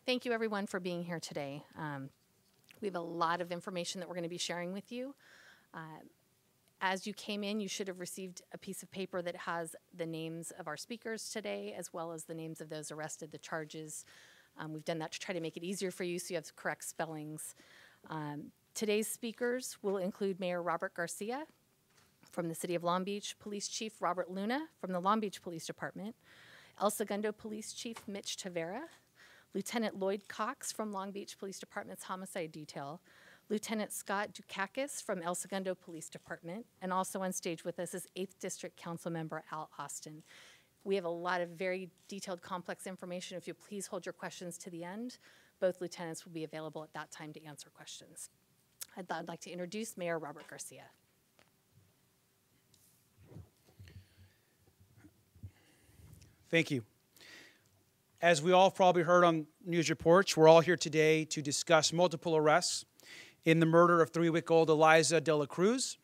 Thank you everyone for being here today. We have a lot of information that we're going to be sharing with you. As you came in, you should have received a piece of paper that has the names of our speakers today, as well as the names of those arrested, the charges. We've done that to try to make it easier for you so you have correct spellings. Today's speakers will include Mayor Robert Garcia from the City of Long Beach, Police Chief Robert Luna from the Long Beach Police Department, El Segundo Police Chief Mitch Tavera, Lieutenant Lloyd Cox from Long Beach Police Department's Homicide Detail, Lieutenant Scott Dukakis from El Segundo Police Department, and also on stage with us is 8th District Council Member Al Austin. We have a lot of very detailed, complex information. If you please hold your questions to the end, both lieutenants will be available at that time to answer questions. I'd like to introduce Mayor Robert Garcia. Thank you. As we all probably heard on news reports, we're all here today to discuss multiple arrests in the murder of 3-week-old Eliza De La Cruz,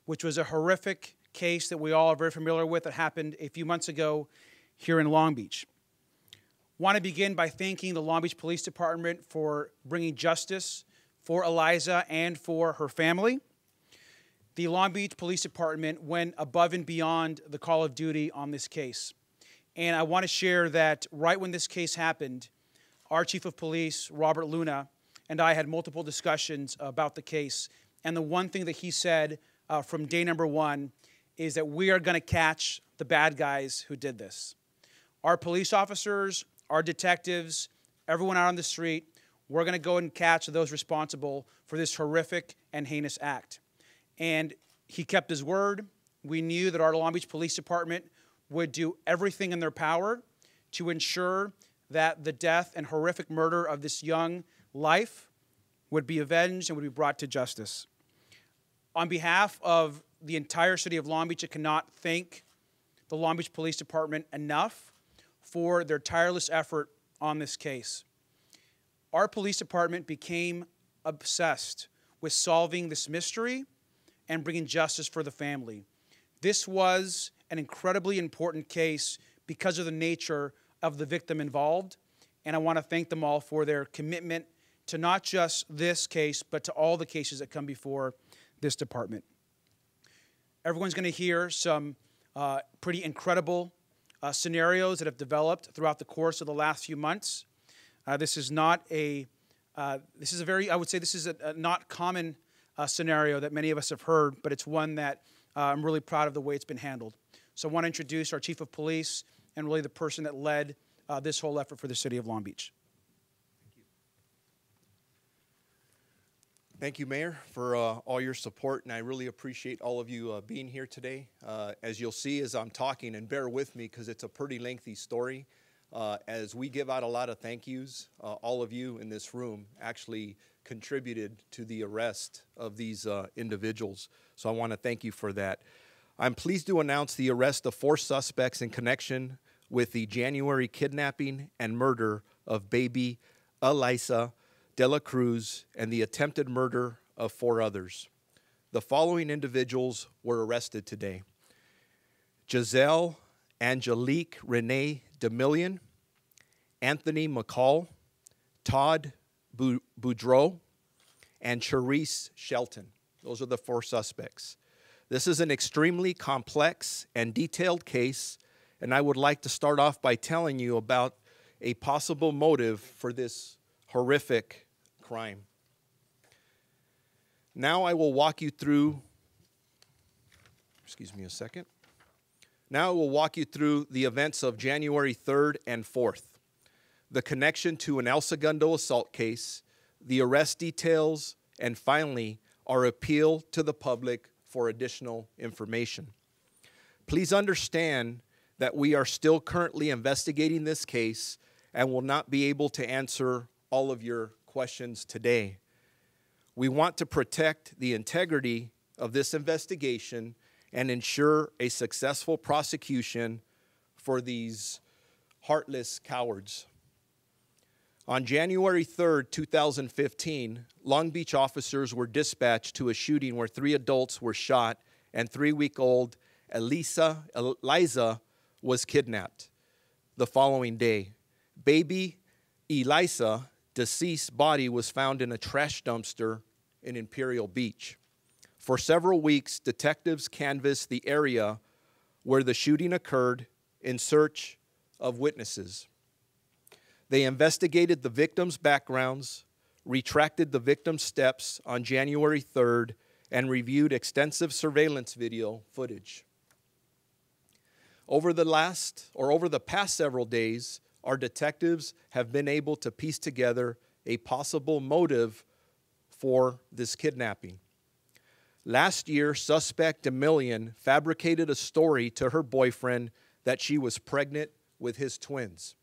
which was a horrific case that we all are very familiar with that happened a few months ago here in Long Beach. Want to begin by thanking the Long Beach Police Department for bringing justice for Eliza and for her family. The Long Beach Police Department went above and beyond the call of duty on this case. And I want to share that right when this case happened, our Chief of Police, Robert Luna, and I had multiple discussions about the case. And the one thing that he said from day number one is that we are going to catch the bad guys who did this. Our police officers, our detectives, everyone out on the street, we're going to go and catch those responsible for this horrific and heinous act. And he kept his word. We knew that our Long Beach Police Department would do everything in their power to ensure that the death and horrific murder of this young life would be avenged and would be brought to justice. On behalf of the entire city of Long Beach, I cannot thank the Long Beach Police Department enough for their tireless effort on this case. Our police department became obsessed with solving this mystery and bringing justice for the family. This was an incredibly important case because of the nature of the victim involved, and I want to thank them all for their commitment to not just this case, but to all the cases that come before this department. Everyone's going to hear some pretty incredible scenarios that have developed throughout the course of the last few months. This is a not common scenario that many of us have heard, but it's one that I'm really proud of the way it's been handled. So I want to introduce our Chief of Police and really the person that led this whole effort for the city of Long Beach. Thank you, Mayor, for all your support, and I really appreciate all of you being here today. As you'll see as I'm talking, and bear with me because it's a pretty lengthy story, as we give out a lot of thank yous, all of you in this room actually contributed to the arrest of these individuals. So I want to thank you for that. I'm pleased to announce the arrest of 4 suspects in connection with the January kidnapping and murder of baby Eliza De La Cruz and the attempted murder of 4 others. The following individuals were arrested today: Giselle Angelique Renee DeMillion, Anthony McCall, Todd Boudreau, and Charisse Shelton. Those are the 4 suspects. This is an extremely complex and detailed case, and I would like to start off by telling you about a possible motive for this horrific crime. Now I will walk you through, excuse me a second. Now I will walk you through the events of January 3rd and 4th, the connection to an El Segundo assault case, the arrest details, and finally, our appeal to the public for additional information. Please understand that we are still currently investigating this case and will not be able to answer all of your questions today. We want to protect the integrity of this investigation and ensure a successful prosecution for these heartless cowards. On January 3rd, 2015, Long Beach officers were dispatched to a shooting where 3 adults were shot and 3-week-old Eliza was kidnapped. The following day, baby Elisa, deceased body was found in a trash dumpster in Imperial Beach. For several weeks, detectives canvassed the area where the shooting occurred in search of witnesses. They investigated the victims' backgrounds, retracted the victims' steps on January 3rd, and reviewed extensive surveillance video footage. Over the past several days, our detectives have been able to piece together a possible motive for this kidnapping. Last year, suspect Demillion fabricated a story to her boyfriend that she was pregnant with his twins.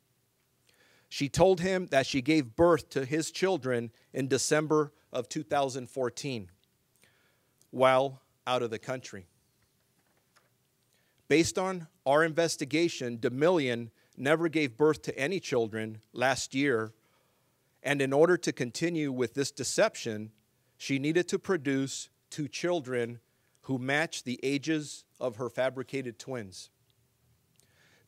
She told him that she gave birth to his children in December of 2014 while out of the country. Based on our investigation, Demillion never gave birth to any children last year, and in order to continue with this deception, she needed to produce 2 children who matched the ages of her fabricated twins.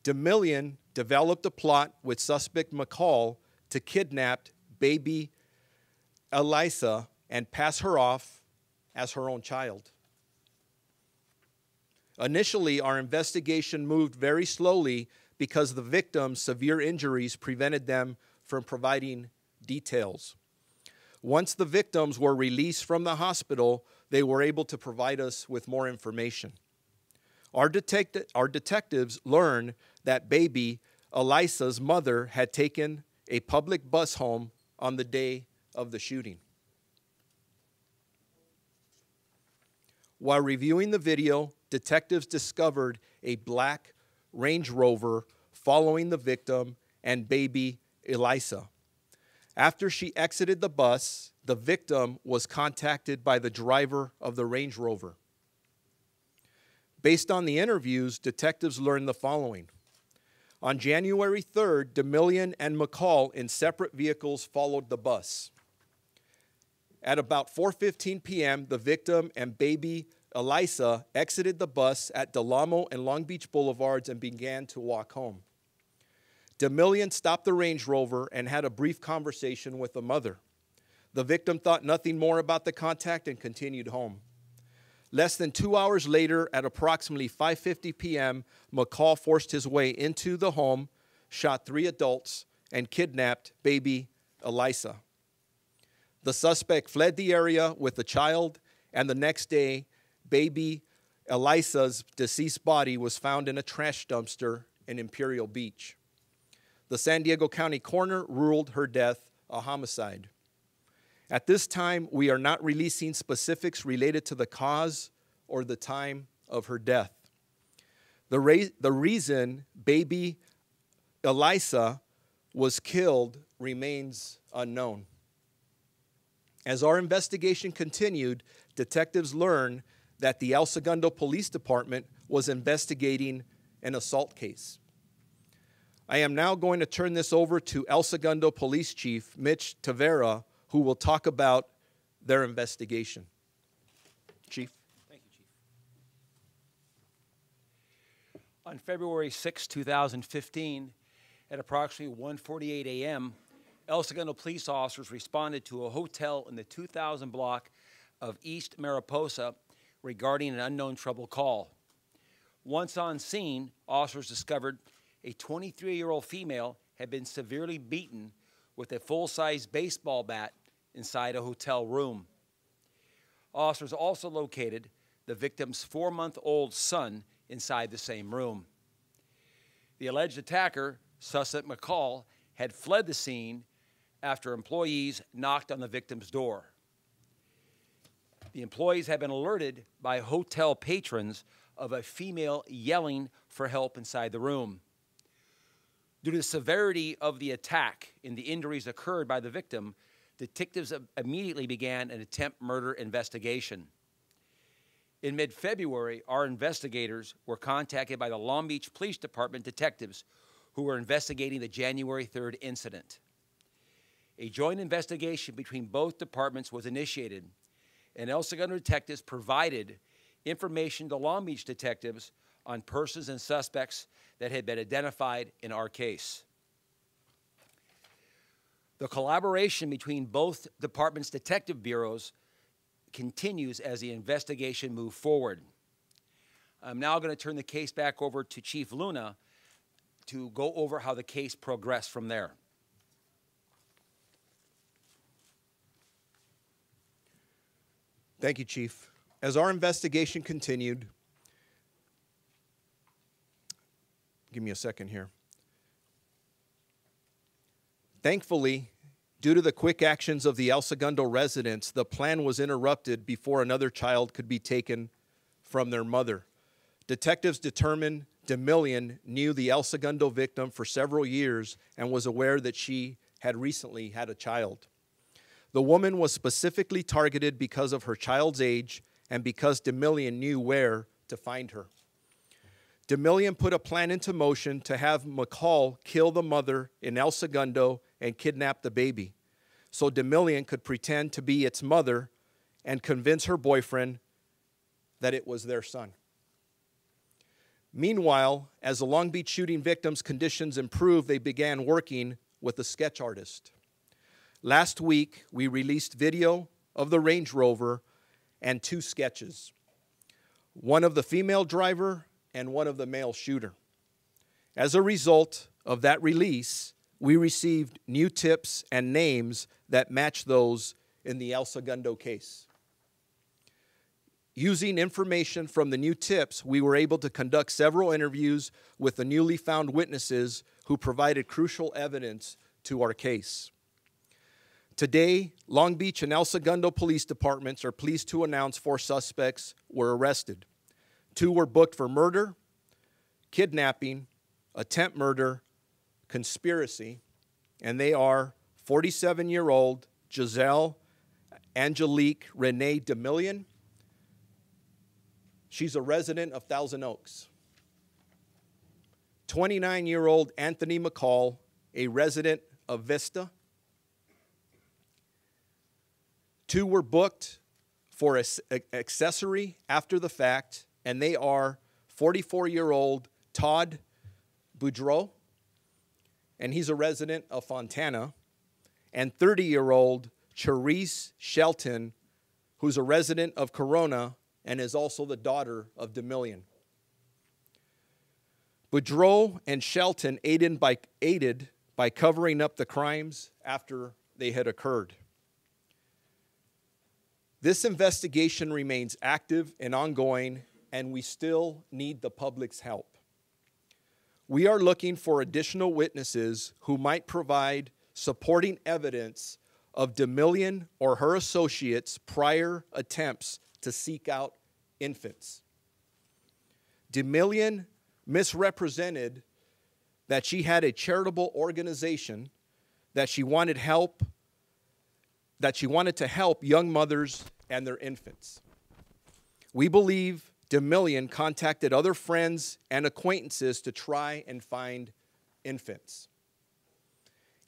Demillion developed a plot with suspect McCall to kidnap baby Elisa and pass her off as her own child. Initially, our investigation moved very slowly because the victim's severe injuries prevented them from providing details. Once the victims were released from the hospital, they were able to provide us with more information. Our detectives learned that baby Elisa's mother had taken a public bus home on the day of the shooting. While reviewing the video, detectives discovered a black Range Rover following the victim and baby Elisa. After she exited the bus, the victim was contacted by the driver of the Range Rover. Based on the interviews, detectives learned the following. On January 3rd, Demillion and McCall in separate vehicles followed the bus. At about 4:15 p.m., the victim and baby Elisa exited the bus at Del Amo and Long Beach Boulevards and began to walk home. Demillion stopped the Range Rover and had a brief conversation with the mother. The victim thought nothing more about the contact and continued home. Less than 2 hours later, at approximately 5:50 p.m., McCall forced his way into the home, shot 3 adults, and kidnapped baby Elisa. The suspect fled the area with the child, and the next day, baby Elisa's deceased body was found in a trash dumpster in Imperial Beach. The San Diego County coroner ruled her death a homicide. At this time, we are not releasing specifics related to the cause or the time of her death. The reason baby Elisa was killed remains unknown. As our investigation continued, detectives learned that the El Segundo Police Department was investigating an assault case. I am now going to turn this over to El Segundo Police Chief Mitch Tavera, who will talk about their investigation. Chief. Thank you, Chief. On February 6, 2015, at approximately 1:48 a.m., El Segundo police officers responded to a hotel in the 2000 block of East Mariposa regarding an unknown trouble call. Once on scene, officers discovered a 23-year-old female had been severely beaten with a full-size baseball bat inside a hotel room. Officers also located the victim's 4-month-old son inside the same room. The alleged attacker, suspect McCall, had fled the scene after employees knocked on the victim's door. The employees had been alerted by hotel patrons of a female yelling for help inside the room. Due to the severity of the attack and the injuries occurred by the victim, detectives immediately began an attempt murder investigation. In mid-February, our investigators were contacted by the Long Beach Police Department detectives who were investigating the January 3rd incident. A joint investigation between both departments was initiated, and El Segundo detectives provided information to Long Beach detectives on persons and suspects that had been identified in our case. The collaboration between both departments' detective bureaus continues as the investigation moves forward. I'm now going to turn the case back over to Chief Luna to go over how the case progressed from there. Thank you, Chief. As our investigation continued, give me a second here. Thankfully, due to the quick actions of the El Segundo residents, the plan was interrupted before another child could be taken from their mother. Detectives determined DeMillion knew the El Segundo victim for several years and was aware that she had recently had a child. The woman was specifically targeted because of her child's age and because DeMillion knew where to find her. DeMillion put a plan into motion to have McCall kill the mother in El Segundo and kidnap the baby, so DeMillion could pretend to be its mother and convince her boyfriend that it was their son. Meanwhile, as the Long Beach shooting victims' conditions improved, they began working with a sketch artist. Last week, we released video of the Range Rover and 2 sketches, one of the female driver and one of the male shooter. As a result of that release, we received new tips and names that match those in the El Segundo case. Using information from the new tips, we were able to conduct several interviews with the newly found witnesses who provided crucial evidence to our case. Today, Long Beach and El Segundo police departments are pleased to announce 4 suspects were arrested. 2 were booked for murder, kidnapping, attempt murder, conspiracy, and they are 47-year-old Giselle Angelique Renee DeMillion. She's a resident of Thousand Oaks. 29-year-old Anthony McCall, a resident of Vista. 2 were booked for accessory after the fact, and they are 44-year-old Todd Boudreau, and he's a resident of Fontana, and 30-year-old Charisse Shelton, who's a resident of Corona and is also the daughter of DeMillion. Boudreau and Shelton aided by covering up the crimes after they had occurred. This investigation remains active and ongoing, and we still need the public's help. We are looking for additional witnesses who might provide supporting evidence of DeMillion or her associates' prior attempts to seek out infants. DeMillion misrepresented that she had a charitable organization, that she wanted to help young mothers and their infants. We believe DeMillion contacted other friends and acquaintances to try and find infants.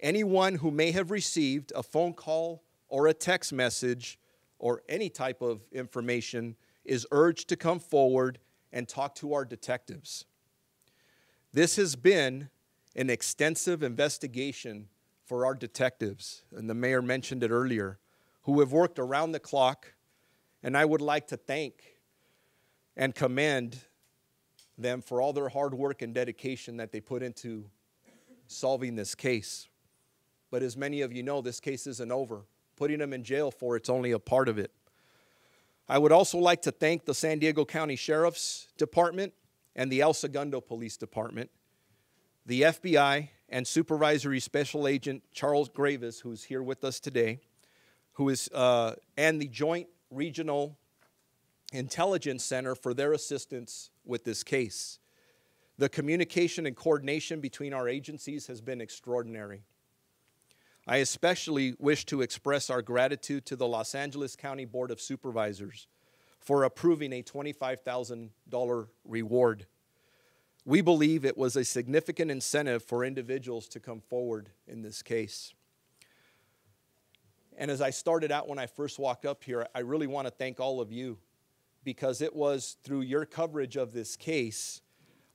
Anyone who may have received a phone call or a text message or any type of information is urged to come forward and talk to our detectives. This has been an extensive investigation for our detectives, and the mayor mentioned it earlier, who have worked around the clock, and I would like to thank and commend them for all their hard work and dedication that they put into solving this case. But as many of you know, this case isn't over. Putting them in jail for it's only a part of it. I would also like to thank the San Diego County Sheriff's Department and the El Segundo Police Department, the FBI, and Supervisory Special Agent Charles Gravis, who's here with us today, and the Joint Regional Intelligence Center for their assistance with this case. The communication and coordination between our agencies has been extraordinary. I especially wish to express our gratitude to the Los Angeles County Board of Supervisors for approving a $25,000 reward. We believe it was a significant incentive for individuals to come forward in this case. And as I started out when I first walked up here, I really want to thank all of you, because it was through your coverage of this case,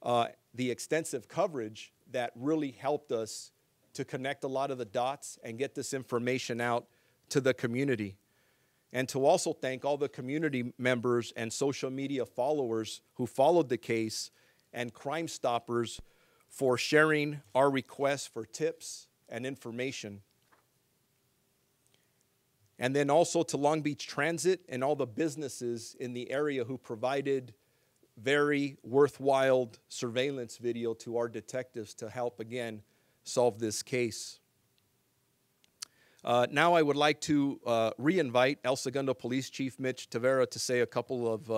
the extensive coverage, that really helped us to connect a lot of the dots and get this information out to the community. And to also thank all the community members and social media followers who followed the case and Crime Stoppers for sharing our requests for tips and information. And then also to Long Beach Transit and all the businesses in the area who provided very worthwhile surveillance video to our detectives to help, again, solve this case. Now I would like to re-invite El Segundo Police Chief Mitch Tavera to say a couple of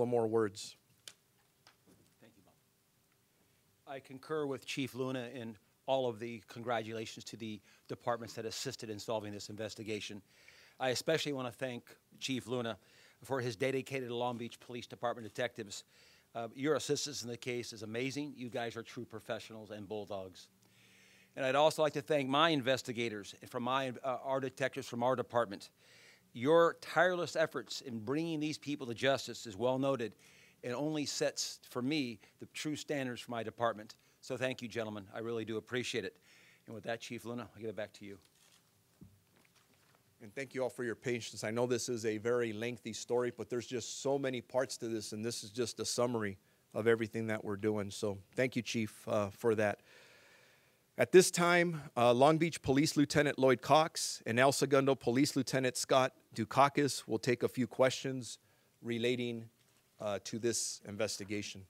more words. Thank you, Bob. I concur with Chief Luna in all of the congratulations to the departments that assisted in solving this investigation. I especially want to thank Chief Luna for his dedicated Long Beach Police Department detectives. Your assistance in the case is amazing. You guys are true professionals and bulldogs. And I'd also like to thank my investigators and from our detectives from our department. Your tireless efforts in bringing these people to justice is well noted and only sets, for me, the true standards for my department. So thank you, gentlemen. I really do appreciate it. And with that, Chief Luna, I'll give it back to you. And thank you all for your patience. I know this is a very lengthy story, but there's just so many parts to this, and this is just a summary of everything that we're doing. So thank you, Chief, for that. At this time, Long Beach Police Lieutenant Lloyd Cox and El Segundo Police Lieutenant Scott Dukakis will take a few questions relating to this investigation.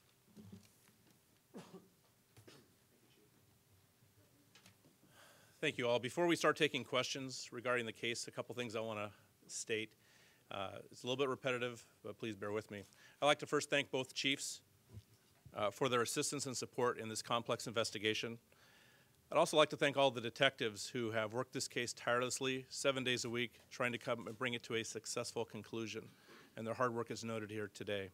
Thank you all. Before we start taking questions regarding the case, a couple things I want to state. It's a little bit repetitive, but please bear with me. I'd like to first thank both chiefs for their assistance and support in this complex investigation. I'd also like to thank all the detectives who have worked this case tirelessly, 7 days a week, trying to come and bring it to a successful conclusion, and their hard work is noted here today.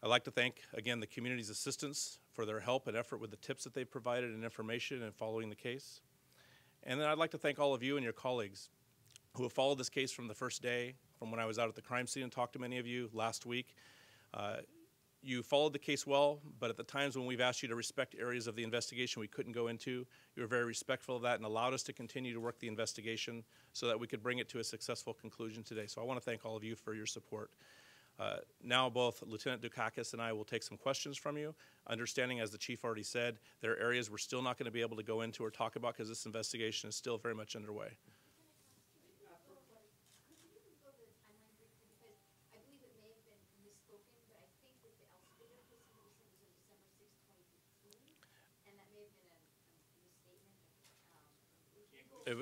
I'd like to thank, again, the community's assistance for their help and effort with the tips that they've provided and information in following the case. And then I'd like to thank all of you and your colleagues who have followed this case from the first day, from when I was out at the crime scene and talked to many of you last week. You followed the case well, but at the times when we've asked you to respect areas of the investigation we couldn't go into, you were very respectful of that and allowed us to continue to work the investigation so that we could bring it to a successful conclusion today. So I want to thank all of you for your support. Now both Lieutenant Dukakis and I will take some questions from you, understanding, as the chief already said, there are areas we're still not going to be able to go into or talk about because this investigation is still very much underway.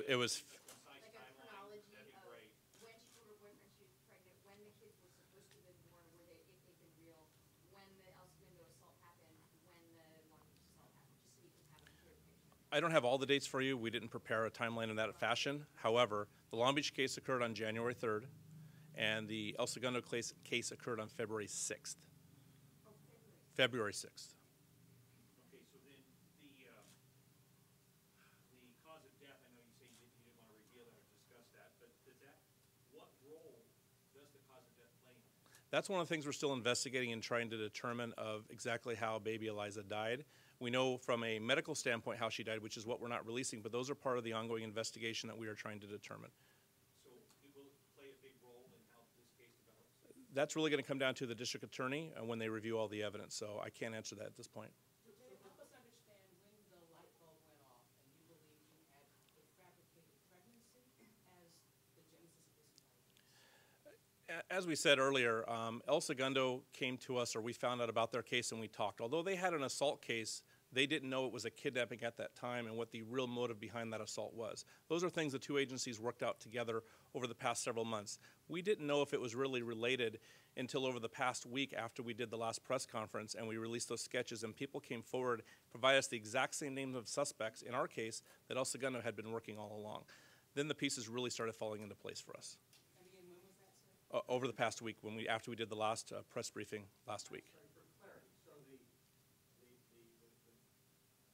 It was like a chronology of when she told her boyfriend she was pregnant, when the kids were supposed to have been born, if they've been real, when the El Segundo assault happened, when the Long Beach assault happened, just so we can have a clear picture. I don't have all the dates for you. We didn't prepare a timeline in that fashion. However, the Long Beach case occurred on January 3rd, and the El Segundo case occurred on February 6th. Oh, February 6th. Okay, so then the cause of death, I know you say you didn't want to reveal that or discuss that, but what role does the cause of death play in it? That's one of the things we're still investigating and trying to determine of exactly how baby Eliza died. We know from a medical standpoint how she died, which is what we're not releasing, but those are part of the ongoing investigation that we are trying to determine. So it will play a big role in how this case develops? That's really going to come down to the district attorney when they review all the evidence, so I can't answer that at this point. Help us understand when the light bulb went off and you believe you had a fabricated pregnancy as the genesis of this entire case. As we said earlier, El Segundo came to us, or we found out about their case and we talked. Although they had an assault case, they didn't know it was a kidnapping at that time and what the real motive behind that assault was. Those are things the two agencies worked out together over the past several months. We didn't know if it was really related until over the past week after we did the last press conference and we released those sketches and people came forward, provided us the exact same names of suspects, in our case, that El Segundo had been working all along. Then the pieces really started falling into place for us. And again, when was that, sir? Over the past week, after we did the last press briefing last week. Sorry, for clarity, so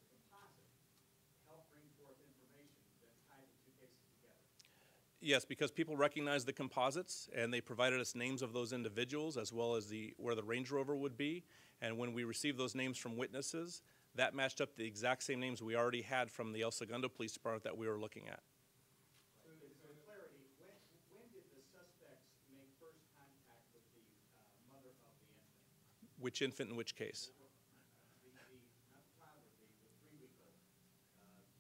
the composite helped bring forth information that tied the two cases together? Yes, because people recognized the composites and they provided us names of those individuals as well as where the Range Rover would be. And when we received those names from witnesses, That matched up the exact same names we already had from the El Segundo Police Department that we were looking at. So for clarity, when did the suspects make first contact with the mother of the infant? Which infant in which case? Not the toddler, the 3-week-old,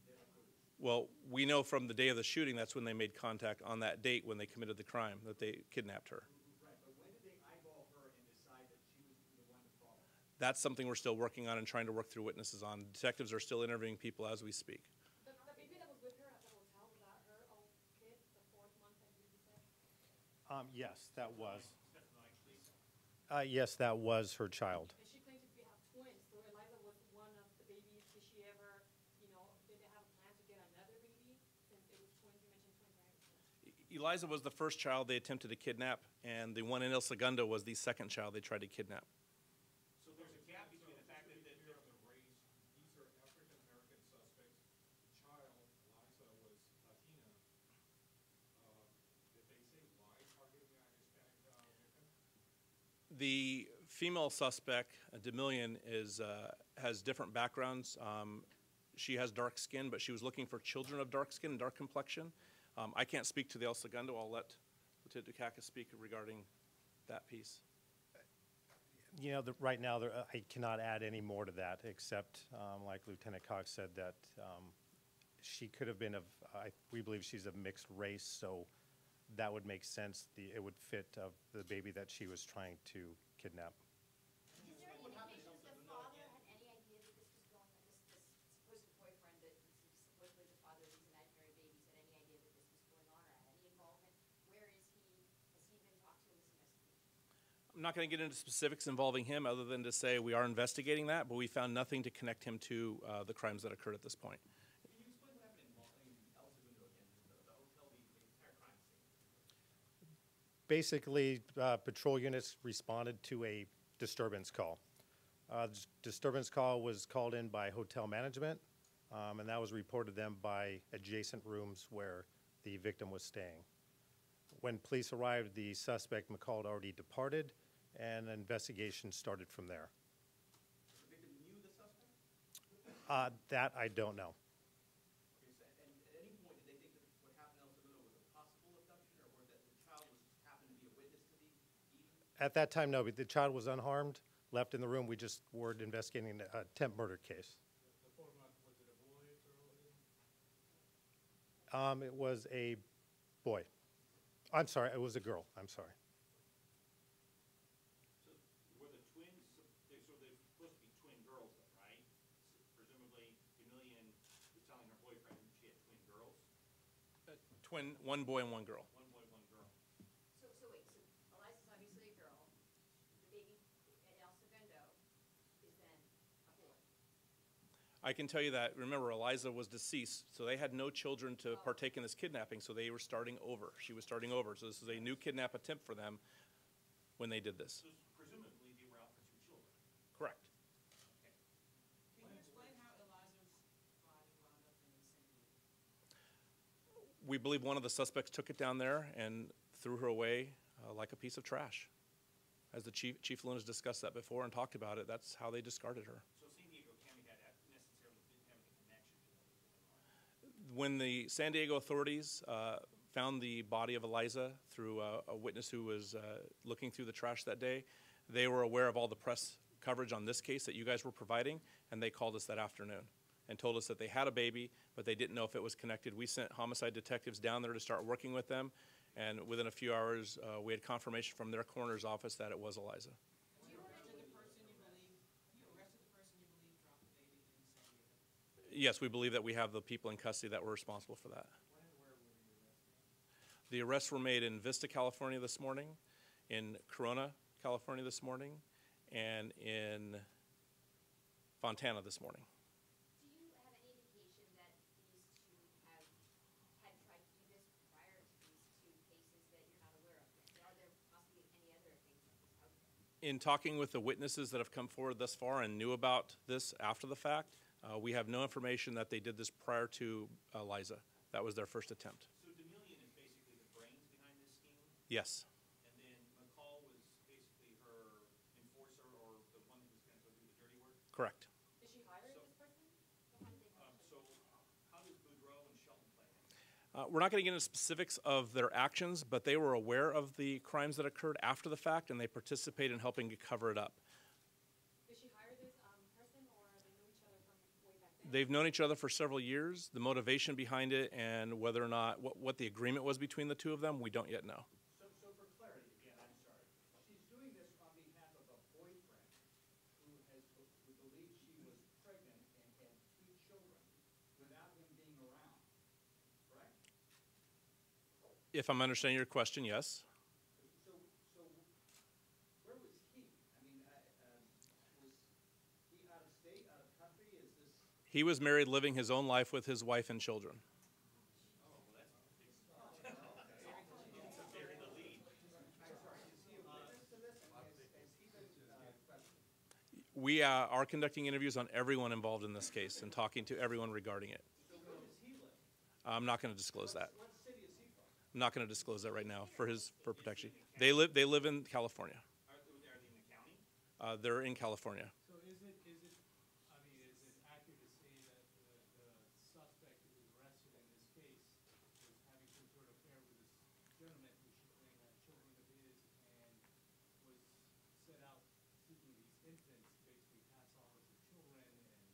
De La Cruz. Well, we know from the day of the shooting, that's when they made contact on that date when they committed the crime, that they kidnapped her. Right, but when did they eyeball her and decide that she was the one to follow? That's something we're still working on and trying to work through witnesses on. Detectives are still interviewing people as we speak. The baby that was with her at the hotel, was that her own kid, the 4th month, I believe you said? Yes, that was. Yes, that was her child. And she claimed to have twins, so Eliza was one of the babies. Did she ever, did they have a plan to get another baby? Since it was twins, you mentioned twins, right? Eliza was the first child they attempted to kidnap, and the one in El Segundo was the second child they tried to kidnap. So there's a gap between the fact that The race, these are African-American suspects. The child, Liza, was Latina. Did they say why targeting a Hispanic victim? The female suspect, Demillion, has different backgrounds. She has dark skin, but she was looking for children of dark skin and dark complexion. I can't speak to the El Segundo. I'll let Lieutenant Dukakis speak regarding that piece. Right now, I cannot add any more to that, except, like Lieutenant Cox said, that she could have been we believe she's of mixed race, so that would make sense. It would fit of the baby that she was trying to kidnap. Is there any indications the father had any idea that this was going on? This supposed boyfriend that supposedly the father of these imaginary babies had any idea that this was going on or had any involvement? Where is he? Has he been talked to in this investigation? I'm not going to get into specifics involving him other than to say we are investigating that, but we found nothing to connect him to the crimes that occurred at this point. Can you explain what happened in El Segundo again, the hotel, the entire crime scene? Basically, patrol units responded to a disturbance call. Disturbance call was called in by hotel management, and that was reported to them by adjacent rooms where the victim was staying. When police arrived, the suspect, McCall, had already departed, and an investigation started from there. The victim knew the suspect? That I don't know. Okay, so, and at any point, did they think that what happened in El Segundo was a possible abduction, or that the child happened to be a witness to the eating? At that time, no. The child was unharmed, left in the room. We just were investigating an attempt murder case. The 4-month, was it a boy or girl? It was a boy. I'm sorry, it was a girl. I'm sorry. So were the twins, so they're supposed to be twin girls, though, right? So presumably, Demillion was telling her boyfriend she had twin girls? Twin, one boy and one girl. One boy, one girl. So wait, so Eliza's obviously a girl. The baby at El Segundo is then a boy. I can tell you that, remember, Eliza was deceased, so they had no children to partake in this kidnapping, so they were starting over. She was starting over, so this is a new kidnap attempt for them when they did this. So presumably, they were out for 2 children. Correct. Can you explain how Eliza's body wound up in San Diego? We believe one of the suspects took it down there and threw her away like a piece of trash. As the Chief Lunas discussed that before and talked about it, that's how they discarded her. So San Diego County necessarily didn't have any connection to what was going on. When the San Diego authorities found the body of Eliza through a witness who was looking through the trash that day, they were aware of all the press coverage on this case that you guys were providing, and they called us that afternoon and told us that they had a baby, but they didn't know if it was connected. We sent homicide detectives down there to start working with them, and within a few hours, we had confirmation from their coroner's office that it was Eliza. You arrested the person you believe dropped the baby in San Diego? Yes, we believe that we have the people in custody that were responsible for that. When and where were you arrested? The arrests were made in Vista, California this morning, in Corona, California this morning, and in Fontana this morning. Do you have any indication that these two had tried to do this prior to these 2 cases that you're not aware of yet? Are there possibly any other things like this out there? In talking with the witnesses that have come forward thus far and knew about this after the fact, we have no information that they did this prior to Eliza. That was their first attempt. So Demillion is basically the brains behind this scheme? Yes. And then McCall was basically her enforcer or the one who was going to go do the dirty work? Correct. Did she hire this We're not going to get into specifics of their actions, but they were aware of the crimes that occurred after the fact, and they participated in helping to cover it up. Did she hire this person, or they know each other from way back then? They've known each other for several years. The motivation behind it and whether or not, what the agreement was between the two of them, we don't yet know. So for clarity, again, I'm sorry. She's doing this on behalf of a boyfriend who believed she was pregnant and had 2 children without him being around, correct? If I'm understanding your question, yes. So where was he? I mean, was he out of state, out of country? Is this? He was married, living his own life with his wife and children. We are conducting interviews on everyone involved in this case and talking to everyone regarding it. I'm not going to disclose that. What city is he from? I'm not going to disclose that right now for protection. They live in California. Are they in the county? They're in California. So is it, I mean, is it accurate to say that the suspect who was arrested in this case was having some sort of affair with this gentleman who she claimed had children of his and was set out seeking these infants to basically pass off as the children, and I mean,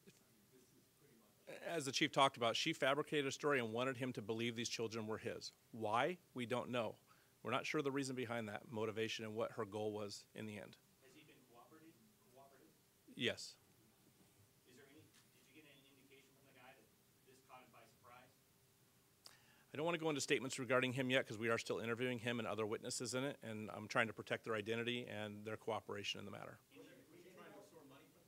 this is pretty much. As the chief talked about, she fabricated a story and wanted him to believe these children were his. Why? We don't know. We're not sure the reason behind that motivation and what her goal was in the end. Has he been cooperative? Yes. Is there any, did you get any indication from the guy that this caught him by surprise? I don't want to go into statements regarding him yet because we are still interviewing him and other witnesses in it, and I'm trying to protect their identity and their cooperation in the matter. Was he trying to extort money from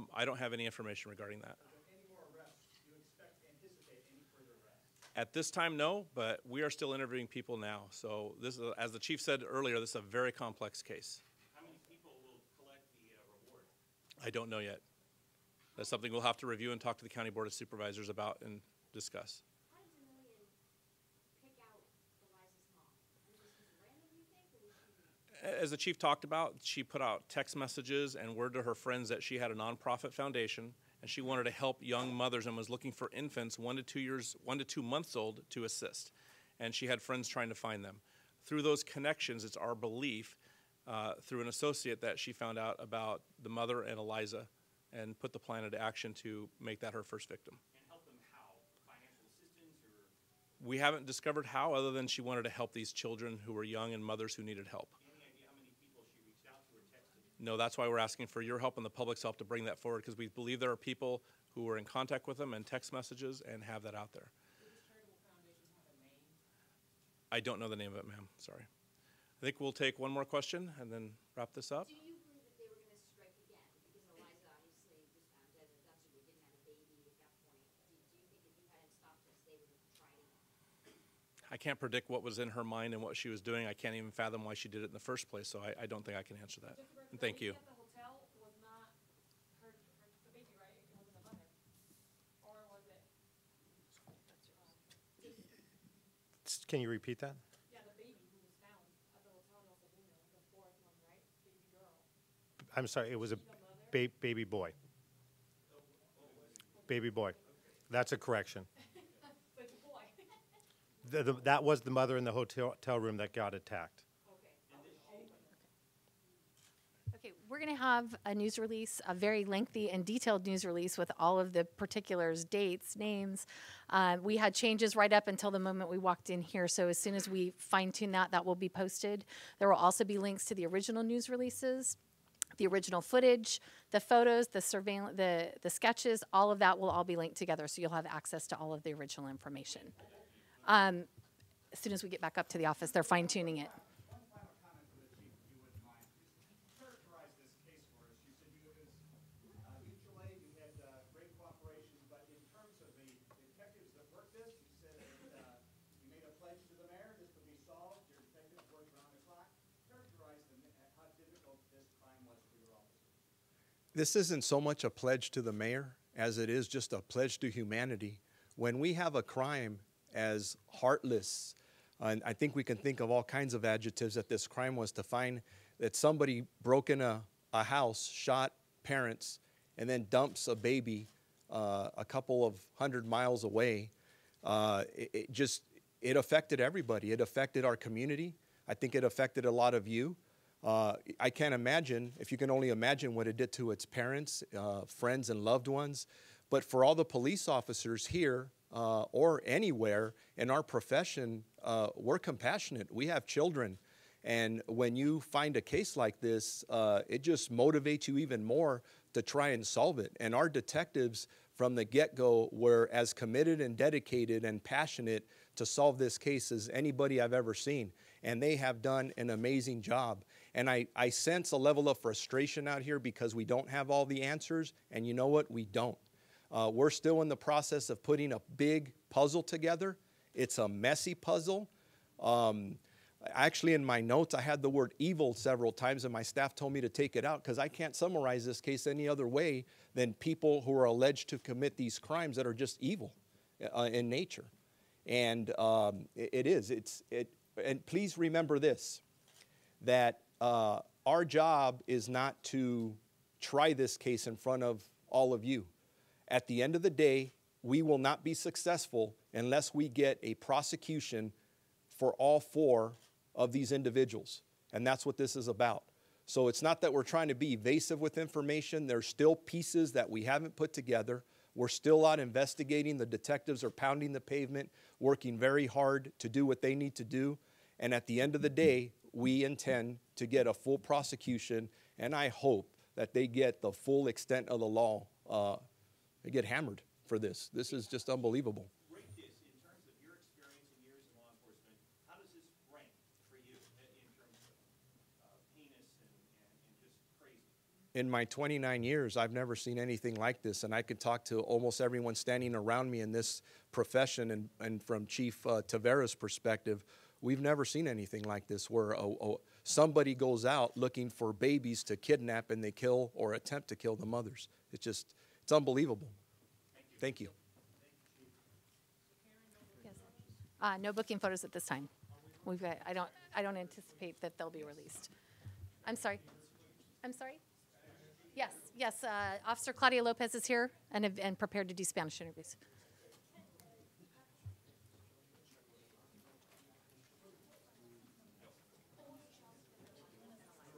him? I don't have any information regarding that. Any more arrests? Do you anticipate any further arrests? At this time, no, but we are still interviewing people now. So this is, as the chief said earlier, this is a very complex case. How many people will collect the reward? I don't know yet. That's something we'll have to review and talk to the County Board of Supervisors about and discuss. How did Demillion pick out Eliza's mom? Was this just random, you think, or was she? As the chief talked about, she put out text messages and word to her friends that she had a nonprofit foundation and she wanted to help young mothers and was looking for infants 1 to 2 months old to assist. And she had friends trying to find them. Through those connections, it's our belief, through an associate, that she found out about the mother and Eliza and put the plan into action to make that her first victim. And help them how? Financial assistance or? We haven't discovered how, other than she wanted to help these children who were young and mothers who needed help. Any idea how many people she reached out to or texted? No, that's why we're asking for your help and the public's help to bring that forward, because we believe there are people who are in contact with them and text messages and have that out there. Does this charitable foundation have a name? I don't know the name of it, ma'am. Sorry. I think we'll take one more question and then wrap this up. Do you believe that they were going to strike again? Because Eliza obviously was found dead at Dutcher, but didn't have a baby at that point. Do you think if you hadn't stopped this, they would have tried again? I can't predict what was in her mind and what she was doing. I can't even fathom why she did it in the first place, so I don't think I can answer that. And thank you. The hotel was not the baby, right? It wasn't the mother. Or was it? Can you repeat that? Yeah, the baby who was found at the hotel was a female, the 4th one, right? Baby girl. I'm sorry, it was a The mother? baby boy. Baby boy. That's a correction. Baby boy. That was the mother in the hotel room that got attacked. Okay, we're going to have a news release, a very lengthy and detailed news release with all of the particulars, dates, names. We had changes right up until the moment we walked in here, so as soon as we fine-tune that, that will be posted. There will also be links to the original news releases, the original footage, the photos, the surveillance, the sketches. All of that will all be linked together, so you'll have access to all of the original information. As soon as we get back up to the office, they're fine-tuning it. One final comment from the chief, if you wouldn't mind. Just characterize this case for us. You said it was mutual aid, you had great cooperation, but in terms of the detectives that worked this, you said that you made a pledge to the mayor, this would be solved, your detectives worked around the clock. Characterize how difficult this crime was for your officers. This isn't so much a pledge to the mayor as it is just a pledge to humanity. When we have a crime as heartless, and I think we can think of all kinds of adjectives that this crime was, to find that somebody broke in a house, shot parents, and then dumps a baby a couple of 100 miles away. It affected everybody. It affected our community. I think it affected a lot of you. I can't imagine, if you can only imagine what it did to its parents, friends, and loved ones. But for all the police officers here or anywhere in our profession, we're compassionate. We have children. And when you find a case like this, it just motivates you even more to try and solve it. And our detectives from the get-go were as committed and dedicated and passionate to solve this case as anybody I've ever seen. And they have done an amazing job. And I sense a level of frustration out here because we don't have all the answers. And you know what? We don't. We're still in the process of putting a big puzzle together. It's a messy puzzle. Actually, in my notes, I had the word evil several times, and my staff told me to take it out because I can't summarize this case any other way than people who are alleged to commit these crimes that are just evil in nature. And it is. And please remember this, that our job is not to try this case in front of all of you. At the end of the day, we will not be successful unless we get a prosecution for all 4 of these individuals. And that's what this is about. So it's not that we're trying to be evasive with information. There's still pieces that we haven't put together. We're still out investigating. The detectives are pounding the pavement, working very hard to do what they need to do. And at the end of the day, we intend to get a full prosecution, and I hope that they get the full extent of the law. They get hammered for this. This is just unbelievable. Rate this in terms of your experience and years in law enforcement. How does this rank for you in terms of heinous and just crazy? In my 29 years, I've never seen anything like this, and I could talk to almost everyone standing around me in this profession, and from Chief Tavera's perspective, we've never seen anything like this where somebody goes out looking for babies to kidnap and they kill or attempt to kill the mothers. It's unbelievable. Thank you. Yes. No booking photos at this time. I don't anticipate that they'll be released. I'm sorry. Yes. Officer Claudia Lopez is here and prepared to do Spanish interviews.